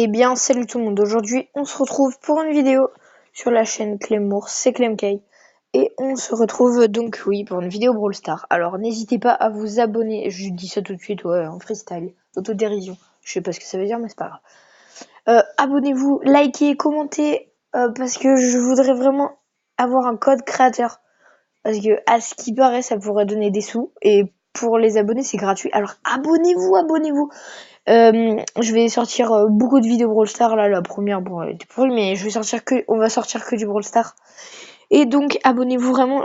Eh bien, salut tout le monde. Aujourd'hui, on se retrouve pour une vidéo sur la chaîne Clemmour, c'est Clemkay. Et on se retrouve donc, oui, pour une vidéo Brawl Stars. Alors, n'hésitez pas à vous abonner. Je dis ça tout de suite, ouais, en freestyle, autodérision. Je sais pas ce que ça veut dire, mais c'est pas grave. Abonnez-vous, likez, commentez, parce que je voudrais vraiment avoir un code créateur. Parce que, à ce qui paraît, ça pourrait donner des sous. Et pour les abonnés, c'est gratuit. Alors, abonnez-vous. Je vais sortir beaucoup de vidéos Brawl Stars. Là, la première, bon, elle était pourrie, mais on va sortir que du Brawl Stars. Et donc, abonnez-vous vraiment.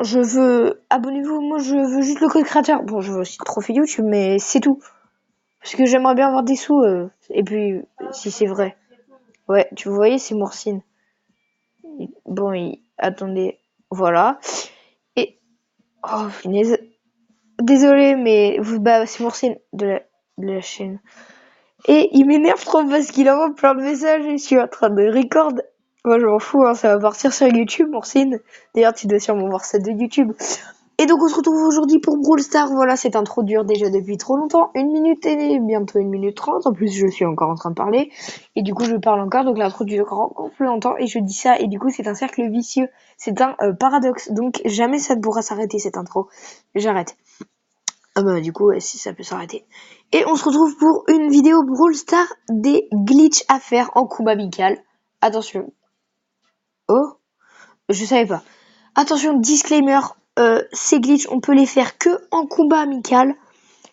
Abonnez-vous. Moi, je veux juste le code créateur. Bon, je veux aussi le trophée YouTube, mais c'est tout. Parce que j'aimerais bien avoir des sous. Et puis, si c'est vrai. Ouais, tu vous voyez, c'est Morsine. Bon, attendez. Voilà. Et, oh, punaise. Désolé, mais c'est Morsine de la chaîne. Et il m'énerve trop parce qu'il envoie plein de messages et je suis en train de record. Moi je m'en fous, hein, ça va partir sur YouTube, Morsine. D'ailleurs tu dois sûrement voir ça de YouTube. Et donc on se retrouve aujourd'hui pour Brawl Stars. Voilà, cette intro dure déjà depuis trop longtemps. 1 minute et bientôt 1 minute 30. En plus je suis encore en train de parler. Et du coup je parle encore, donc l'intro dure encore plus longtemps. Et je dis ça, et du coup c'est un cercle vicieux. C'est un paradoxe. Donc jamais ça ne pourra s'arrêter cette intro. J'arrête. Ah bah du coup, ouais, si ça peut s'arrêter. Et on se retrouve pour une vidéo Brawl Stars des glitches à faire en combat amical. Attention. Oh, je savais pas. Attention, disclaimer, ces glitches, on peut les faire que en combat amical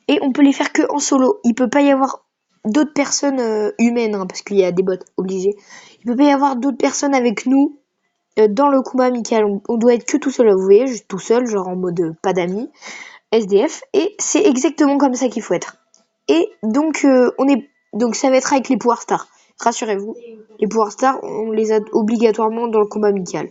et on peut les faire que en solo. Il peut pas y avoir d'autres personnes humaines, hein, parce qu'il y a des bots obligés. Il peut pas y avoir d'autres personnes avec nous dans le combat amical. On doit être que tout seul, vous voyez, juste tout seul, genre en mode pas d'amis. SDF, et c'est exactement comme ça qu'il faut être. Et donc donc ça va être avec les pouvoirs stars. Rassurez-vous, les pouvoirs stars, on les a obligatoirement dans le combat amical.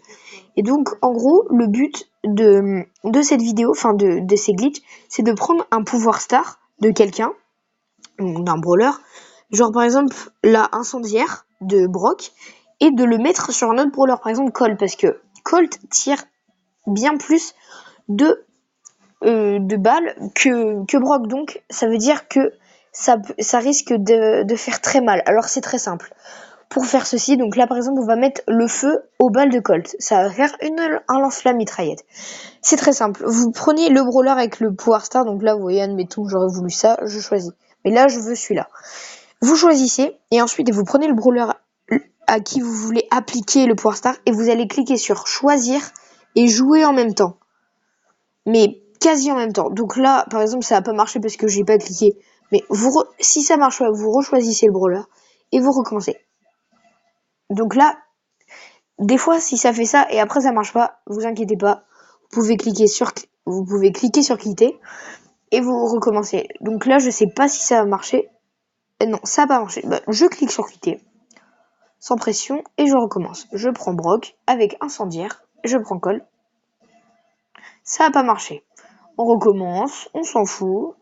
Et donc en gros, le but de cette vidéo, enfin de ces glitches, c'est de prendre un pouvoir star de quelqu'un, d'un brawler, genre par exemple la incendiaire de Brock, et de le mettre sur un autre brawler, par exemple Colt, parce que Colt tire bien plus de balles que Brock, donc ça veut dire que ça risque de faire très mal. Alors c'est très simple. Pour faire ceci, donc là par exemple on va mettre le feu aux balles de Colt. Ça va faire un lance-flamme mitraillette. C'est très simple. Vous prenez le brawler avec le pouvoir star, donc là vous voyez, admettons que j'aurais voulu ça, je choisis. Mais là je veux celui-là. Vous choisissez et ensuite vous prenez le brawler à qui vous voulez appliquer le pouvoir star et vous allez cliquer sur choisir et jouer en même temps. Mais quasi en même temps. Donc là, par exemple, ça n'a pas marché parce que j'ai pas cliqué. Mais si ça marche pas, vous rechoisissez le brawler et vous recommencez. Donc là, des fois, si ça fait ça et après ça marche pas, vous inquiétez pas. Vous pouvez cliquer sur quitter et vous recommencez. Donc là, je sais pas si ça va marcher. Non, ça a pas marché. Bah, je clique sur quitter sans pression et je recommence. Je prends Brock avec incendiaire. Je prends Colt. Ça a pas marché. On recommence, on s'en fout.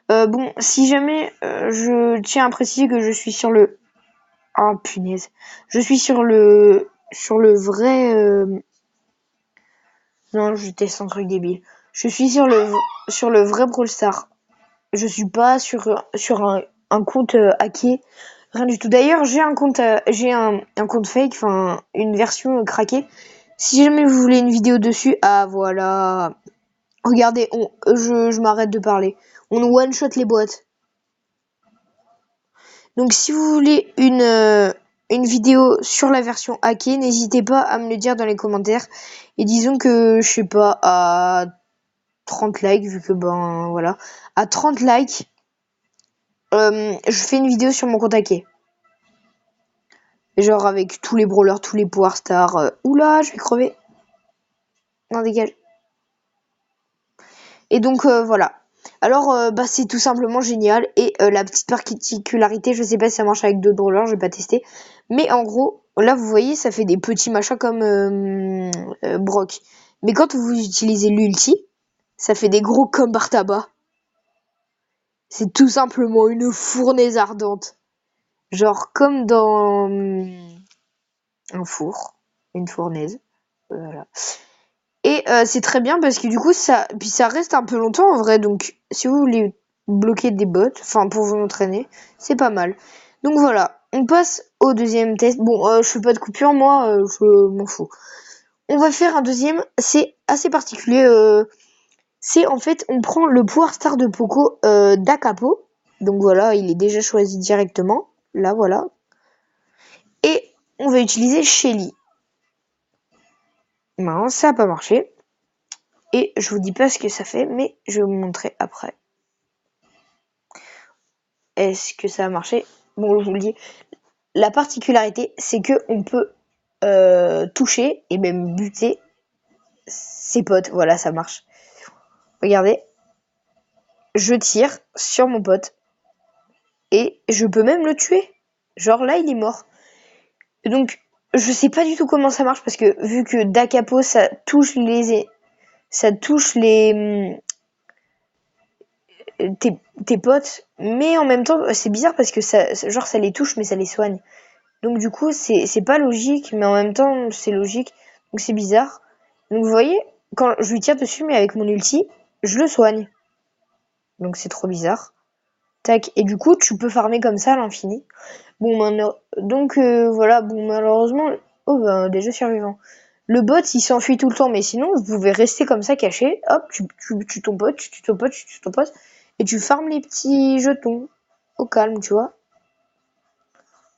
Bon, si jamais je tiens à préciser que je suis sur le... Oh punaise. Je suis sur le vrai... Non, je teste un truc débile. Je suis sur le vrai Brawl Stars. Je suis pas sur un compte hacké. Rien du tout. D'ailleurs, j'ai un compte fake, enfin une version craquée. Si jamais vous voulez une vidéo dessus, ah voilà. Regardez, je m'arrête de parler. On one shot les boîtes. Donc si vous voulez une vidéo sur la version hackée, n'hésitez pas à me le dire dans les commentaires. Et disons que, je sais pas, à 30 likes, vu que ben voilà, à 30 likes, je fais une vidéo sur mon compte hacké. Genre avec tous les brawlers, tous les pouvoirs stars. Oula, je vais crever. Non, dégage. Et donc voilà. Alors c'est tout simplement génial. Et la petite particularité, je sais pas si ça marche avec d'autres brawlers, je vais pas tester. Mais en gros, là vous voyez, ça fait des petits machins comme Brock. Mais quand vous utilisez l'ulti, ça fait des gros comme Bartaba. C'est tout simplement une fournaise ardente. Genre comme dans un four, une fournaise. Voilà. Et c'est très bien parce que du coup ça reste un peu longtemps en vrai. Donc si vous voulez bloquer des bots, enfin pour vous entraîner, c'est pas mal. Donc voilà, on passe au deuxième test. Bon, je fais pas de coupure, moi, je m'en fous. On va faire un deuxième, c'est assez particulier. C'est en fait, on prend le pouvoir star de Poco d'Akapo. Donc voilà, il est déjà choisi directement. Là, voilà. Et on va utiliser Shelly. Non, ça n'a pas marché. Et je vous dis pas ce que ça fait, mais je vais vous montrer après. Est-ce que ça a marché? Bon, je vous le dis. La particularité, c'est que on peut toucher et même buter ses potes. Voilà, ça marche. Regardez. Je tire sur mon pote. Et je peux même le tuer. Genre là, il est mort. Donc, je sais pas du tout comment ça marche parce que vu que Dakapo, ça touche tes potes, mais en même temps, c'est bizarre parce que ça les touche, mais ça les soigne. Donc du coup, c'est pas logique, mais en même temps, c'est logique. Donc c'est bizarre. Donc vous voyez, quand je lui tire dessus, mais avec mon ulti, je le soigne. Donc c'est trop bizarre. Tac. Et du coup, tu peux farmer comme ça à l'infini. Bon, maintenant, donc voilà. Bon, malheureusement, oh ben déjà survivant. Le bot, il s'enfuit tout le temps, mais sinon, vous pouvez rester comme ça caché. Hop, tu tues ton pote, tu tues ton pote, tu tues ton pote, et tu farmes les petits jetons au calme, tu vois.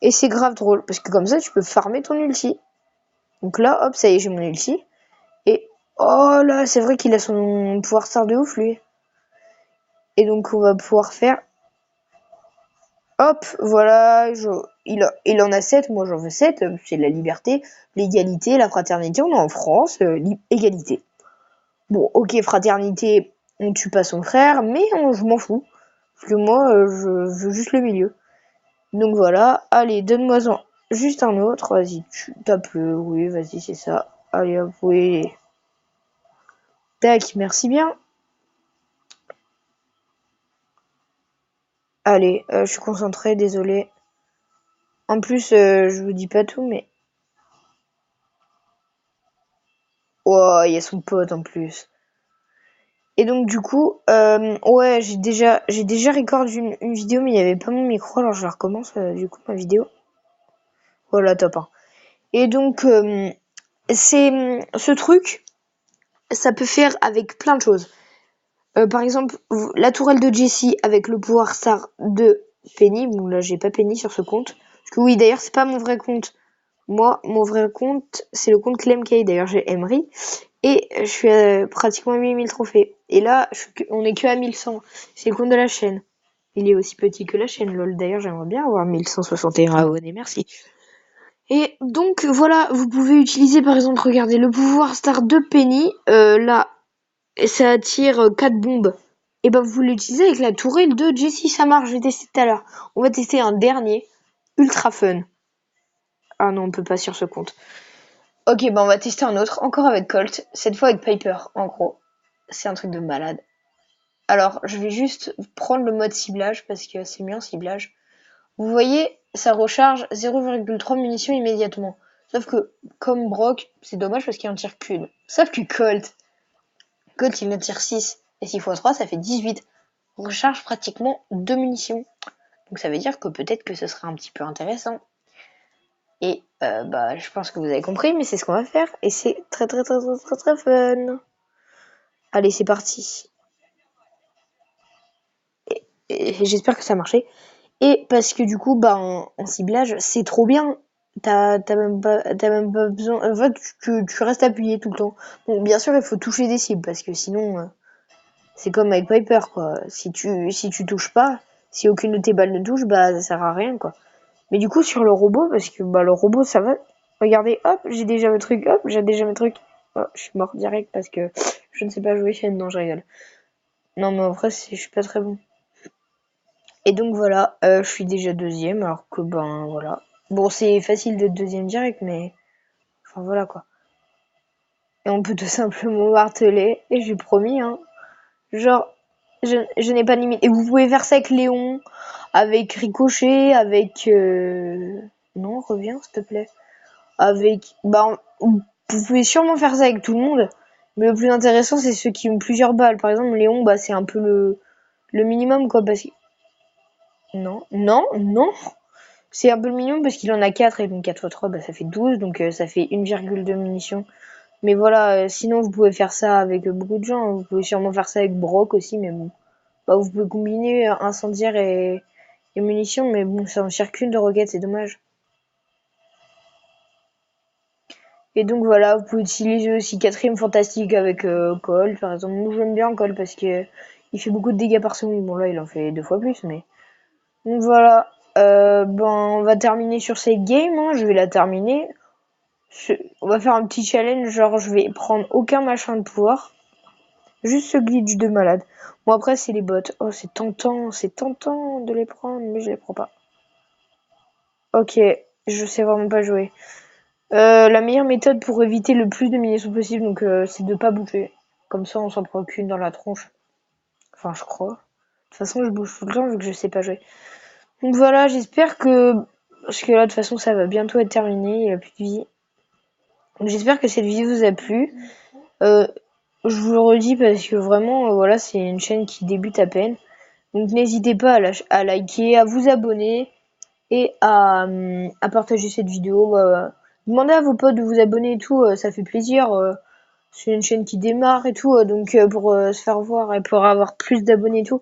Et c'est grave drôle parce que comme ça, tu peux farmer ton ulti. Donc là, hop, ça y est, j'ai mon ulti. Et oh là, c'est vrai qu'il a son pouvoir star de ouf, lui. Et donc, on va pouvoir faire. Hop, voilà, il en a 7, moi j'en veux 7. C'est la liberté, l'égalité, la fraternité. On est en France, égalité. Bon, ok, fraternité, on tue pas son frère, mais je m'en fous. Parce que moi, je veux juste le milieu. Donc voilà, allez, donne-moi-en juste un autre. Vas-y, tu tapes le. Oui, vas-y, c'est ça. Allez, hop, oui. Tac, merci bien. Allez, je suis concentrée, désolé. En plus, je vous dis pas tout, mais. Oh, il y a son pote en plus. Et donc du coup, ouais, j'ai déjà record une vidéo, mais il n'y avait pas mon micro, alors je la recommence du coup ma vidéo. Voilà, top 1. Et donc, c'est ce truc, ça peut faire avec plein de choses. Par exemple, la tourelle de Jessie avec le pouvoir star de Penny. Bon là, j'ai pas Penny sur ce compte. Parce que oui, d'ailleurs, c'est pas mon vrai compte. Moi, mon vrai compte, c'est le compte ClemK. D'ailleurs, j'ai Emery. Et je suis à pratiquement 8000 trophées. Et là, on est que à 1100. C'est le compte de la chaîne. Il est aussi petit que la chaîne, lol. D'ailleurs, j'aimerais bien avoir 1161 abonnés, merci. Et donc, voilà, vous pouvez utiliser, par exemple, regardez, le pouvoir star de Penny. Là, ça attire 4 bombes. Et ben, vous l'utilisez avec la tourelle de Jessie, ça marche, je vais tester tout à l'heure. On va tester un dernier, ultra fun. Ah non, on peut pas sur ce compte. Ok, bah on va tester un autre, encore avec Colt, cette fois avec Piper, en gros. C'est un truc de malade. Alors, je vais juste prendre le mode ciblage, parce que c'est mieux en ciblage. Vous voyez, ça recharge 0,3 munitions immédiatement. Sauf que, comme Brock, c'est dommage parce qu'il en tire qu'une. Sauf que Colt il en tire 6. Et 6 x 3, ça fait 18. On recharge pratiquement 2 munitions. Donc ça veut dire que peut-être que ce sera un petit peu intéressant. Et bah je pense que vous avez compris, mais c'est ce qu'on va faire. Et c'est très très très très très très fun. Allez, c'est parti. Et j'espère que ça a marché. Et parce que du coup, bah en ciblage, c'est trop bien. T'as même pas besoin. En fait, tu restes appuyé tout le temps. Bon, bien sûr, il faut toucher des cibles parce que sinon, c'est comme avec Piper, quoi. Si tu touches pas, si aucune de tes balles ne touche, bah ça sert à rien, quoi. Mais du coup, sur le robot, parce que bah le robot, ça va. Regardez, hop, j'ai déjà mes trucs, hop, j'ai déjà mes trucs. Oh, je suis mort direct parce que je ne sais pas jouer chaîne. Non, je rigole. Non, mais en vrai, je suis pas très bon. Et donc voilà, je suis déjà deuxième, alors que ben voilà. Bon, c'est facile d'être deuxième direct, mais enfin voilà quoi. Et on peut tout simplement marteler, et j'ai promis, hein. Genre, je n'ai pas de limite. Et vous pouvez faire ça avec Léon, avec Ricochet, avec... Non, reviens s'il te plaît. Avec... Bah, vous pouvez sûrement faire ça avec tout le monde, mais le plus intéressant, c'est ceux qui ont plusieurs balles. Par exemple, Léon, bah c'est un peu Le minimum, quoi, parce que... Non, non, non. C'est un peu le minimum parce qu'il en a 4 et donc 4 x 3, bah, ça fait 12, donc ça fait 1,2 munitions. Mais voilà, sinon vous pouvez faire ça avec beaucoup de gens. Vous pouvez sûrement faire ça avec Brock aussi, mais bon. Bah, vous pouvez combiner incendiaire et munitions, mais bon, ça en tire qu'une de roquettes, c'est dommage. Et donc voilà, vous pouvez utiliser aussi quatrième fantastique avec Cole, par exemple. Moi j'aime bien Cole parce que il fait beaucoup de dégâts par seconde. Bon là il en fait 2 fois plus, mais... Donc voilà, ben on va terminer sur cette game, hein. Je vais la terminer. On va faire un petit challenge, genre je vais prendre aucun machin de pouvoir. Juste ce glitch de malade. Bon après c'est les bots. Oh c'est tentant de les prendre, mais je les prends pas. Ok, je sais vraiment pas jouer. La meilleure méthode pour éviter le plus de munitions possible, donc c'est de pas bouger. Comme ça on s'en prend qu'une dans la tronche. Enfin je crois. De toute façon je bouge tout le temps vu que je sais pas jouer. Donc voilà, j'espère que... Parce que là de toute façon ça va bientôt être terminé, il a plus de vie. Donc j'espère que cette vidéo vous a plu. Je vous le redis parce que vraiment, voilà, c'est une chaîne qui débute à peine. Donc n'hésitez pas à liker, à vous abonner et à partager cette vidéo. Demandez à vos potes de vous abonner et tout, ça fait plaisir. C'est une chaîne qui démarre et tout, donc pour se faire voir et pour avoir plus d'abonnés et tout,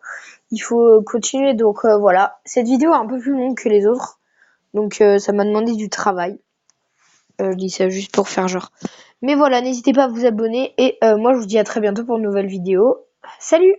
il faut continuer. Donc voilà, cette vidéo est un peu plus longue que les autres, donc ça m'a demandé du travail. Je dis ça juste pour faire genre. Mais voilà, n'hésitez pas à vous abonner et moi je vous dis à très bientôt pour une nouvelle vidéo. Salut!